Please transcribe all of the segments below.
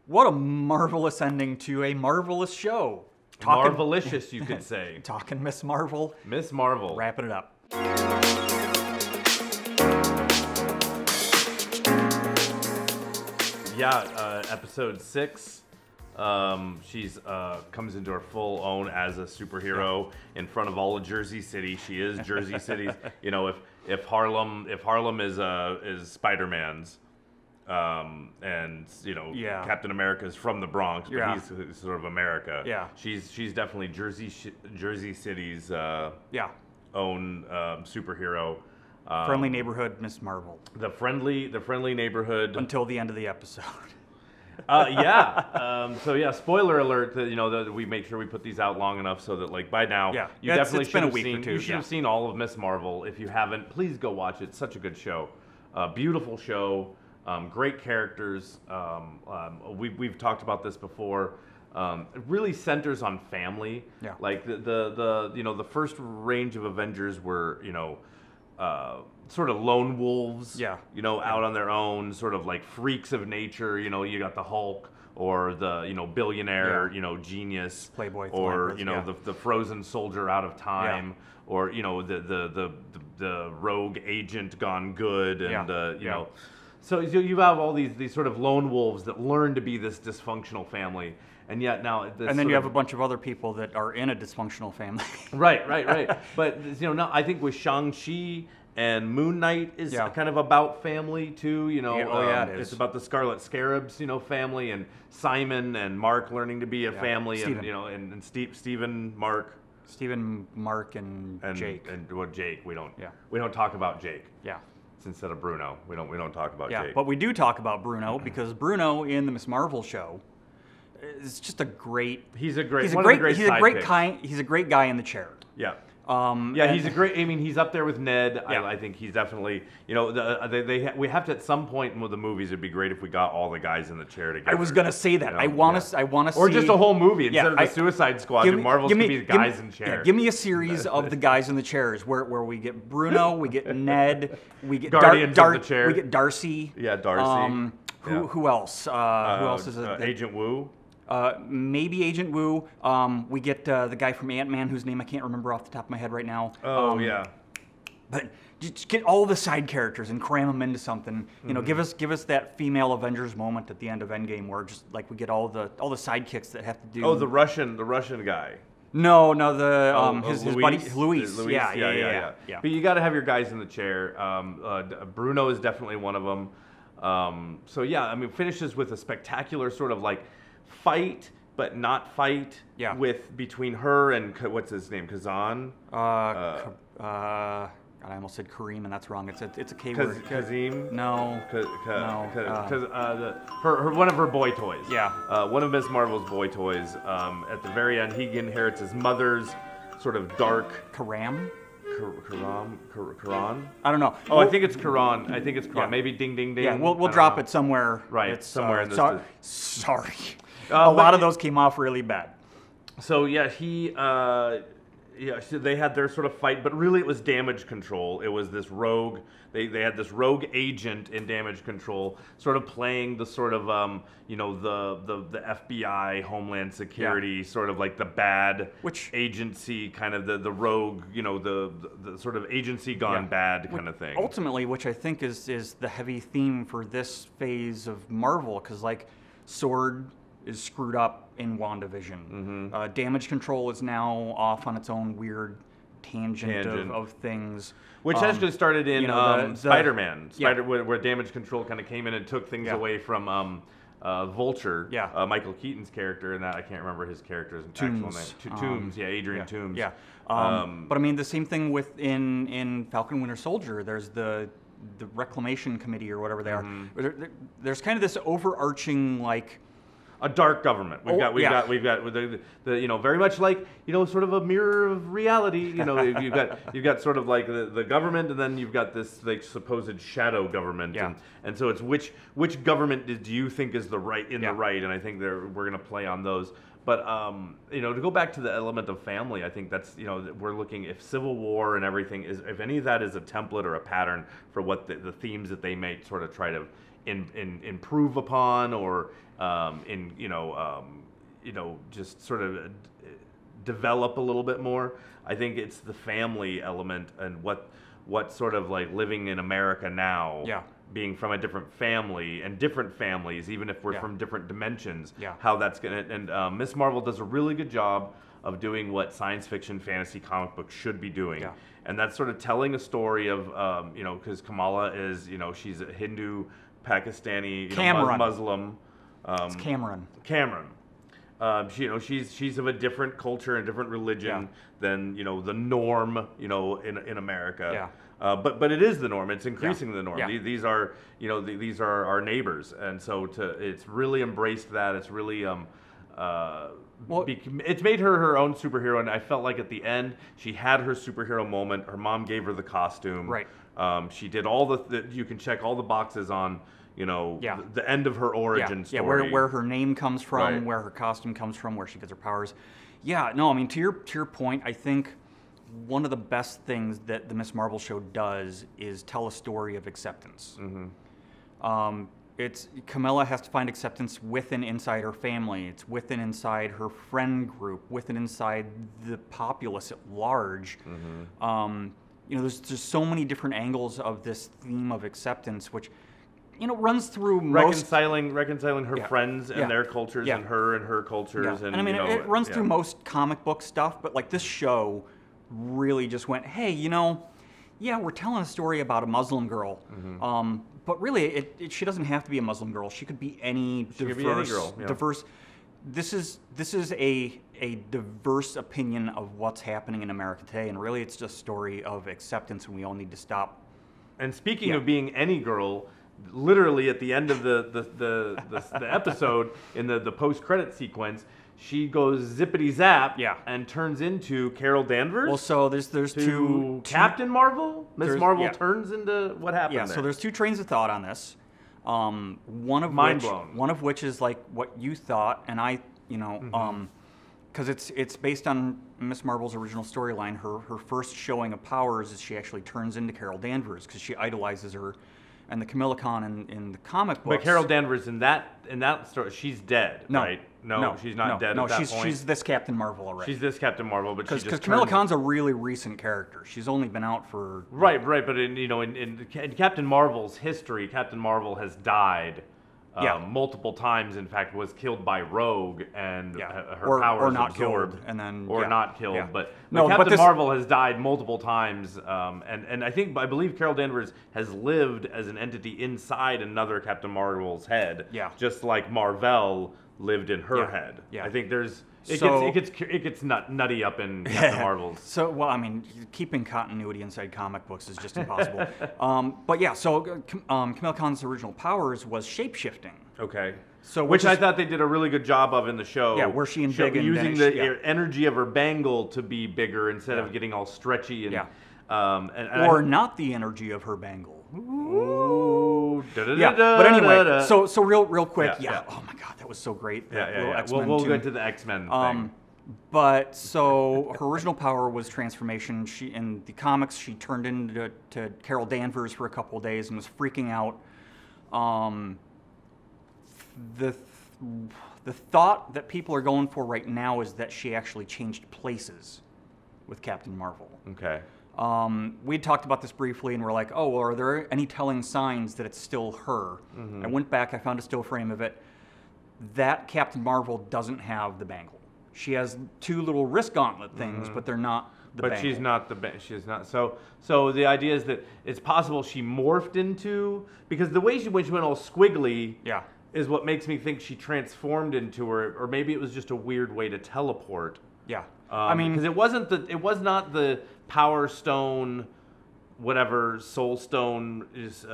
What a marvelous ending to a marvelous show. Marvelicious, you could say. Talking Miss Marvel. Miss Marvel. Wrapping it up. Yeah, episode 6. She's comes into her full own as a superhero in front of all of Jersey City. She is Jersey City's. You know, if Harlem is Spider-Man's, and you know, Captain America is from the Bronx, but he's sort of America. Yeah, she's definitely Jersey City's own superhero. Friendly neighborhood Miss Marvel. The friendly neighborhood until the end of the episode. So yeah, spoiler alert. That, you know, that we make sure we put these out long enough so that like by now you definitely should have seen. You should have seen all of Miss Marvel. If you haven't, please go watch it. It's such a good show, beautiful show, great characters. We've talked about this before. It really centers on family. Yeah. Like the you know, the first range of Avengers were, you know, sort of lone wolves, you know, out on their own, sort of like freaks of nature. You know, you got the Hulk or the, you know, billionaire, you know, genius, playboy, or you know, the frozen soldier out of time, or you know, the rogue agent gone good, and you know, so you have all these sort of lone wolves that learn to be this dysfunctional family. And yet now, and then you have a bunch of other people that are in a dysfunctional family. Right. But you know, now I think with Shang-Chi and Moon Knight is kind of about family too. You know, it is. It's about the Scarlet Scarabs, you know, family, and Simon and Mark learning to be a family, Steven. and you know, and Stephen, Mark, and Jake, and Jake. We don't talk about Jake. Yeah. Instead of Bruno, we don't talk about Jake. But we do talk about Bruno because Bruno in the Miss Marvel show. It's just a great. He's a great guy in the chair. Yeah. He's a great. I mean, he's up there with Ned. Yeah. I think he's definitely. You know, we have to at some point in the movies. It'd be great if we got all the guys in the chair together. I was gonna say that. You know? I want to see. Or just a whole movie instead of the Suicide Squad. Marvel's gonna be the guys in chairs. Give me a series of the guys in the chairs where we get Bruno, we get Ned, we get Guardians of the chair. We get Darcy. Yeah, Darcy. Who else? Who else is it? Agent Wu. Maybe Agent Wu. We get the guy from Ant-Man, whose name I can't remember off the top of my head right now. But just get all the side characters and cram them into something. You know, give us that female Avengers moment at the end of Endgame, where just like we get all the sidekicks that have to do. Oh, the Russian guy. No, his buddy Luis. Yeah. But you got to have your guys in the chair. Bruno is definitely one of them. So yeah, I mean, finishes with a spectacular sort of like fight, but not fight. Yeah. Between her and what's his name, Kazan. I almost said Kareem, and that's wrong. It's a K word. Kazim. No. Her one of her boy toys. Yeah. One of Miss Marvel's boy toys. At the very end, he inherits his mother's sort of dark. Karam. Quran? I don't know. Oh, I think it's Quran. Yeah. Maybe Ding Ding Ding. Yeah, we'll drop it somewhere. Right, it's, somewhere in this. Sorry. A lot of those came off really bad. So yeah, so they had their sort of fight, but really it was damage control. It was this rogue. They had this rogue agent in damage control, sort of playing the sort of you know, the FBI, Homeland Security, sort of like the bad agency, kind of the rogue, you know, the sort of agency gone bad kind of thing. Ultimately, which I think is the heavy theme for this phase of Marvel, because like Sword is screwed up in WandaVision. Damage control is now off on its own weird tangent. Of things. Which actually started in Spider-Man, where damage control kind of came in and took things away from Vulture, Michael Keaton's character, and that I can't remember his character's actual name. Toomes, Adrian Toomes. Yeah. But I mean, the same thing in Falcon Winter Soldier. There's the Reclamation Committee or whatever they are. There's kind of this overarching like. A dark government. We've got the you know, very much like, you know, sort of a mirror of reality. You know, you've got sort of like the government, and then you've got this like supposed shadow government. Yeah. And so it's which government do you think is the right? And I think we're gonna play on those. But you know, to go back to the element of family, I think that's, you know, we're looking if Civil War and everything is, if any of that is a template or a pattern for what the themes that they may sort of try to improve upon or just sort of develop a little bit more. I think it's the family element and what sort of like living in America now, being from a different family and different families, even if we're from different dimensions, how that's gonna. And Miss Marvel does a really good job of doing what science fiction, fantasy, comic books should be doing, and that's sort of telling a story of because Kamala is she's a Hindu, Pakistani, Muslim. It's Cameron. She's of a different culture and different religion than the norm in America. But it is the norm. It's increasing the norm. These are these are our neighbors, and so it's really embraced that. It's really it's made her own superhero, and I felt like at the end she had her superhero moment. Her mom gave her the costume. Right. She did all you can check all the boxes on. The end of her origin story. Yeah, where her name comes from, where her costume comes from, where she gets her powers. Yeah, no, I mean, to your point, I think one of the best things that the Miss Marvel show does is tell a story of acceptance. It's Kamala has to find acceptance within inside her family. It's within inside her friend group, within inside the populace at large. There's just so many different angles of this theme of acceptance, which runs through reconciling her friends and their cultures and her cultures. And I mean, it runs through most comic book stuff, but like this show really just went, hey, we're telling a story about a Muslim girl, but really, she doesn't have to be a Muslim girl. She could be any diverse. This is a diverse opinion of what's happening in America today, and really, it's just a story of acceptance, and we all need to stop. And speaking of being any girl. Literally at the end of the episode, in the post-credit sequence, she goes zippity zap and turns into Carol Danvers. Well, so there's two Captain Marvel. Miss Marvel turns into what happened. Yeah, so there's two trains of thought on this. One of which is like what you thought, and I, because it's based on Miss Marvel's original storyline. Her first showing of powers is she actually turns into Carol Danvers because she idolizes her. And the Kamala Khan in the comic books. But Carol Danvers in that story, she's dead, right? No, she's not dead at that point. She's this Captain Marvel already. She's this Captain Marvel, but because Kamala Khan's a really recent character. She's only been out for right. But in Captain Marvel's history, Captain Marvel has died multiple times. In fact, was killed by Rogue, and her powers absorbed, not killed. But Captain Marvel has died multiple times, and I believe Carol Danvers has lived as an entity inside another Captain Marvel's head, just like Marvel lived in her head. I think there's. It gets nutty up in Captain Marvel's. So, well, I mean, keeping continuity inside comic books is just impossible. But yeah, so Kamala Khan's original powers was shape-shifting. Okay. So which I thought they did a really good job of in the show. Yeah, where she embiggened using the energy of her bangle to be bigger instead of getting all stretchy and not the energy of her bangle. Ooh. But anyway, so real quick, oh my God, that was so great. We'll go into the X-Men thing. But so her original power was transformation. She in the comics she turned into Carol Danvers for a couple of days and was freaking out. The thought that people are going for right now is that she actually changed places with Captain Marvel. Okay. We had talked about this briefly, and we're like, oh, well, are there any telling signs that it's still her? I went back, I found a still frame of it. That Captain Marvel doesn't have the bangle. She has two little wrist gauntlet things, but they're not the bangle. But she's not. So the idea is that it's possible she morphed into, because the way when she went all squiggly is what makes me think she transformed into her, or maybe it was just a weird way to teleport. Yeah. I mean, because it was not the Power Stone, whatever Soul Stone is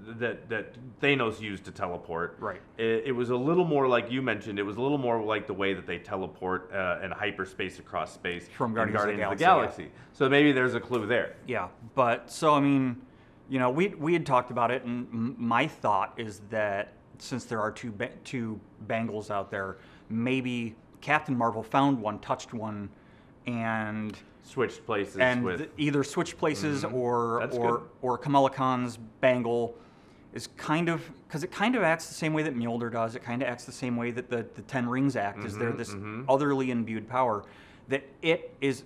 that Thanos used to teleport. Right. It was a little more like you mentioned. It was a little more like the way that they teleport in hyperspace across space from Guardians of the Galaxy. Yeah. So maybe there's a clue there. Yeah, but so I mean, we had talked about it, and my thought is that since there are two bangles out there, maybe Captain Marvel found one, touched one, and switched places either switched places or Kamala Khan's bangle is kind of, because it kind of acts the same way that Mjolnir does. It kind of acts the same way that the 10 Rings act. Is they're this otherly imbued power that it is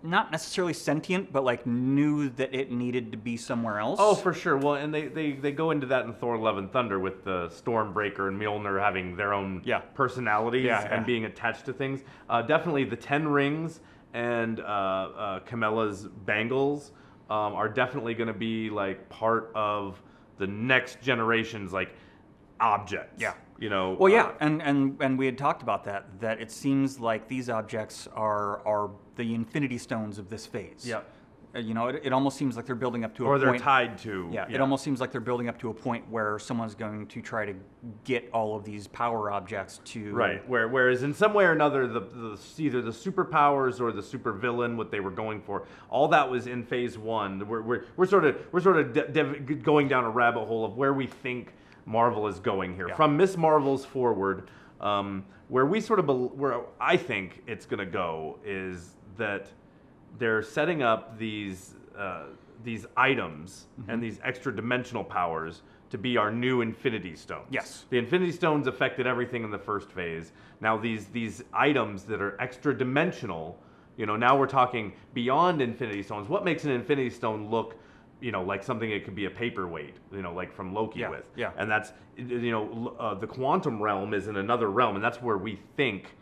not necessarily sentient, but like knew that it needed to be somewhere else. Oh, for sure. Well, and they go into that in Thor: Love and Thunder with the Stormbreaker and Mjolnir having their own personalities and being attached to things. Definitely the 10 Rings and Camilla's bangles are definitely going to be like part of the next generation's like objects. Yeah. You know. Well, yeah, and we had talked about that it seems like these objects are the Infinity Stones of this phase. Yeah. You know, it almost seems like they're building up to a point. Or they're tied to. Yeah, it almost seems like they're building up to a point where someone's going to try to get all of these power objects to... Right, whereas in some way or another, either the superpowers or the supervillain, what they were going for, all that was in phase 1. We're sort of going down a rabbit hole of where we think Marvel is going here. From Miss Marvel's forward, where I think it's going to go is that they're setting up these items and these extra dimensional powers to be our new Infinity Stones. Yes. The Infinity Stones affected everything in the first phase. Now these items that are extra dimensional, you know, now we're talking beyond Infinity Stones. What makes an Infinity Stone look, you know, like something it could be a paperweight, you know, like from Loki with. Yeah. And that's, you know, the quantum realm is in another realm, and that's where we think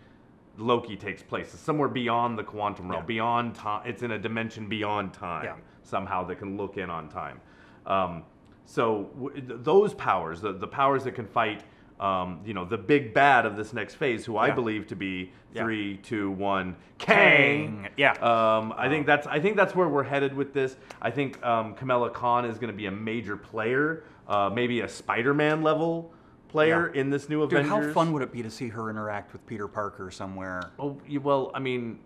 Loki takes place. It's somewhere beyond the quantum realm, beyond time. It's in a dimension beyond time somehow that can look in on time. Those powers, the powers that can fight, you know, the big bad of this next phase, who I believe to be 3, 2, 1, Kang. Yeah. I think that's where we're headed with this. I think Kamala Khan is going to be a major player, maybe a Spider-Man level player in this new Avengers. Dude, how fun would it be to see her interact with Peter Parker somewhere? Oh, well, I mean,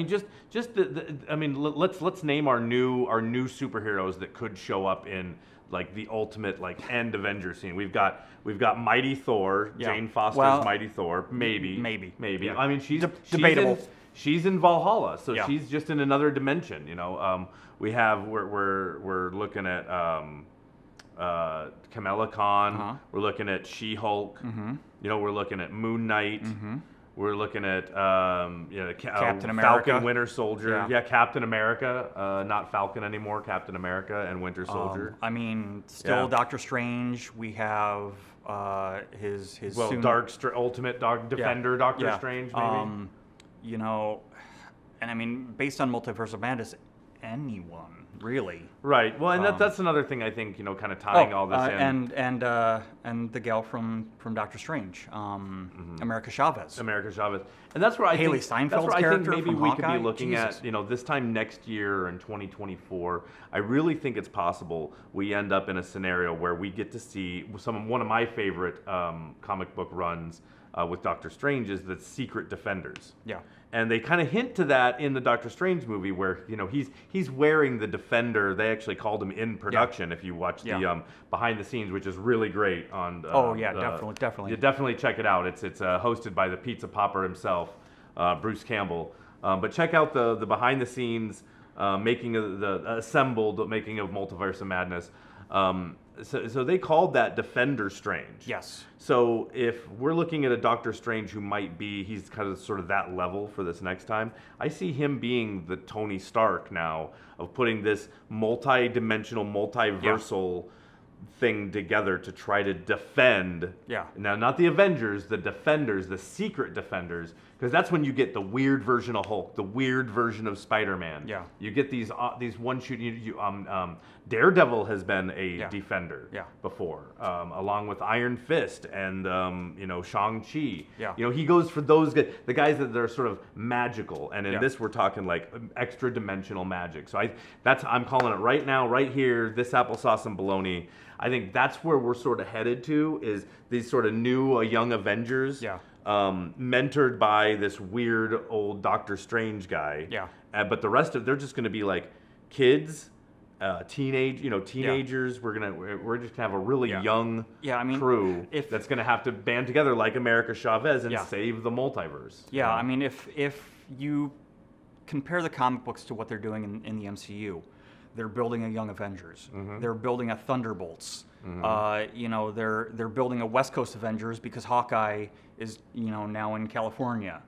just let's name our new superheroes that could show up in like the ultimate like end Avengers scene. We've got Mighty Thor, Jane Foster's Mighty Thor, maybe. Yeah. I mean, she's debatable. She's in Valhalla, so she's just in another dimension. You know, we're looking at Kamala Khan. We're looking at She-Hulk. You know, we're looking at Moon Knight. We're looking at Captain America, Falcon, Winter Soldier. Yeah, Captain America, not Falcon anymore. Captain America and Winter Soldier. I mean, still Doctor Strange. We have his Ultimate Dark Defender, Doctor Strange. Maybe. You know, and I mean, based on Multiverse of Madness, anyone really. Right. Well, and that's another thing I think, you know, kind of tying all this in. And the gal from Doctor Strange, America Chavez. And that's where Haley Steinfeld's character maybe from we Hawkeye? could be looking at, you know, this time next year in 2024. I really think it's possible we end up in a scenario where we get to see one of my favorite comic book runs with Doctor Strange is the Secret Defenders. Yeah. And they kind of hint to that in the Doctor Strange movie where, you know, he's wearing the Defender. They actually called him in production if you watch the behind the scenes, which is really great on definitely. You definitely check it out. It's hosted by the pizza popper himself, Bruce Campbell. But check out the behind the scenes making of the assembled making of Multiverse of Madness. So they called that Defender Strange. Yes. So if we're looking at a Doctor Strange who he's kind of sort of that level for this next time, I see him being the Tony Stark now of putting this multi-dimensional, multiversal thing together to try to defend. Yeah. Now, not the Avengers, the Defenders, the Secret Defenders, because that's when you get the weird version of Hulk, the weird version of Spider-Man. Yeah. You get these one shoot. Daredevil has been a defender before, along with Iron Fist and you know, Shang-Chi. Yeah. You know, he goes for those guys, the guys that are sort of magical, and in this we're talking like extra dimensional magic. So I'm calling it right now, right here, this applesauce and bologna. I think that's where we're sort of headed to, is these sort of new young Avengers. Yeah. Mentored by this weird old Doctor Strange guy. Yeah. But the rest of they're just going to be like kids, teenagers. We're just gonna have a really young crew that's going to have to band together like America Chavez and save the multiverse. Yeah, I mean, if you compare the comic books to what they're doing in the MCU, they're building a Young Avengers. They're building a Thunderbolts. You know, they're building a West Coast Avengers because Hawkeye is, you know, now in California.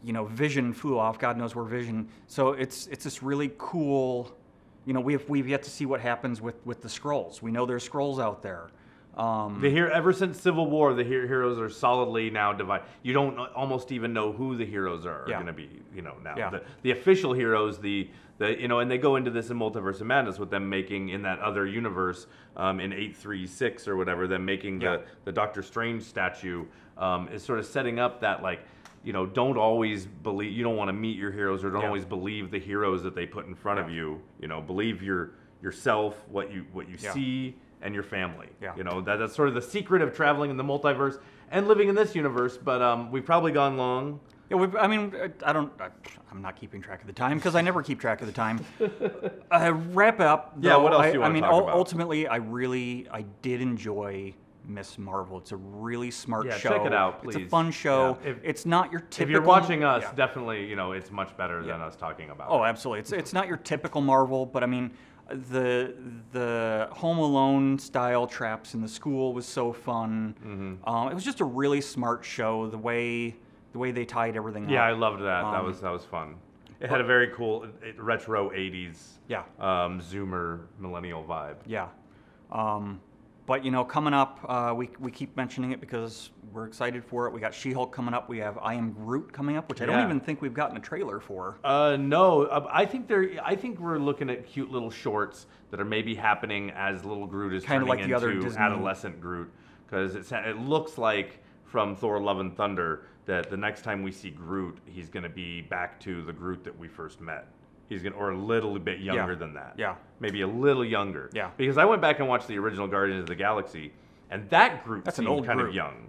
You know, Vision flew off. God knows where Vision. So it's this really cool. You know, we've yet to see what happens with the Skrulls. We know there's Skrulls out there. Ever since Civil War, the heroes are solidly now divided. You don't almost even know who the heroes are going to be. You know, now the official heroes, the you know, and they go into this in Multiverse of Madness with them making in that other universe in 836 or whatever, them making the Doctor Strange statue is sort of setting up that, like, you know, don't always believe, you don't want to meet your heroes, or don't always believe the heroes that they put in front of you. You know, believe yourself, what you see, and your family. You know, that's sort of the secret of traveling in the multiverse and living in this universe. But we've probably gone long. Yeah, I'm not keeping track of the time because I never keep track of the time. Wrap up. Though, what else do you want to talk about? Ultimately, I did enjoy Miss Marvel. It's a really smart show. Check it out, please. It's a fun show. It's not your typical. If you're watching us, definitely, you know, it's much better than us talking about it. Oh, absolutely. It's not your typical Marvel, but I mean, the Home Alone style traps in the school was so fun. It was just a really smart show. The way they tied everything up. Yeah, I loved that. That was fun. It had a very cool retro 80s Zoomer millennial vibe. Yeah. But, you know, coming up, we keep mentioning it because we're excited for it. We got She-Hulk coming up. We have I Am Groot coming up, which I don't even think we've gotten a trailer for. No, I think we're looking at cute little shorts that are maybe happening as little Groot is turning into adolescent Groot, because it looks like from Thor: Love and Thunder that the next time we see Groot, he's going to be back to the Groot that we first met. Or a little bit younger than that. Yeah. Maybe a little younger. Yeah. Because I went back and watched the original Guardians of the Galaxy, and that Groot seemed kind of young.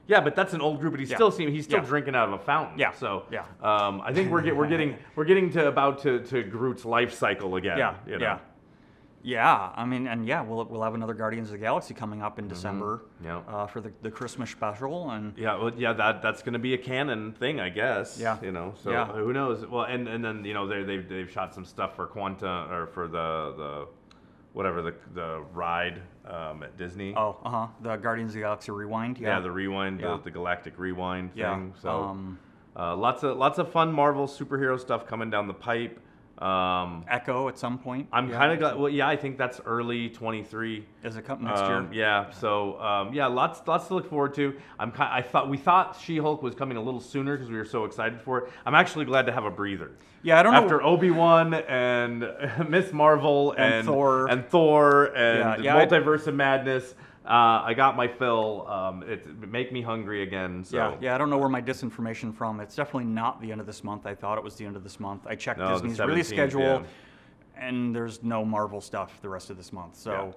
Yeah, but that's an old Groot, but he's still drinking out of a fountain. Yeah. So I think we're getting to about to Groot's life cycle again. Yeah. You know? Yeah, I mean, and we'll have another Guardians of the Galaxy coming up in December for the Christmas special, and that's going to be a canon thing, I guess. Yeah, you know, so who knows? Well, and then, you know, they've shot some stuff for Quantum, or for the ride at Disney. The Guardians of the Galaxy Rewind. Yeah, the Rewind, the Galactic Rewind thing. So lots of fun Marvel superhero stuff coming down the pipe. Echo at some point. I'm kind of glad. Well, I think that's early 23. Is it coming next year? Yeah. So lots to look forward to. We thought She-Hulk was coming a little sooner because we were so excited for it. I'm actually glad to have a breather. Yeah, I don't know. After Obi-Wan and Miss Marvel and Thor and Multiverse of Madness. I got my fill. It make me hungry again. So. Yeah. I don't know where my disinformation from. It's definitely not the end of this month. I thought it was the end of this month. I checked Disney's release schedule, and there's no Marvel stuff the rest of this month. So,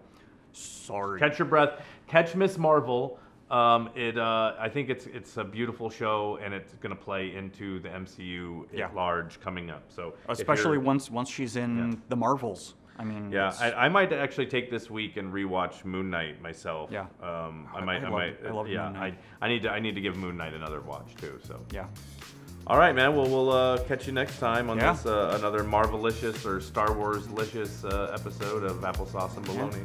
sorry. Catch your breath. Catch Miss Marvel. I think it's a beautiful show, and it's going to play into the MCU at large coming up. So especially once she's in the Marvels. I mean, I might actually take this week and rewatch Moon Knight myself. Yeah, I love Moon Knight. I need to give Moon Knight another watch too. So all right, man. Well, we'll catch you next time on this another Marvelicious or Star Wars-licious episode of Applesauce and Baloney.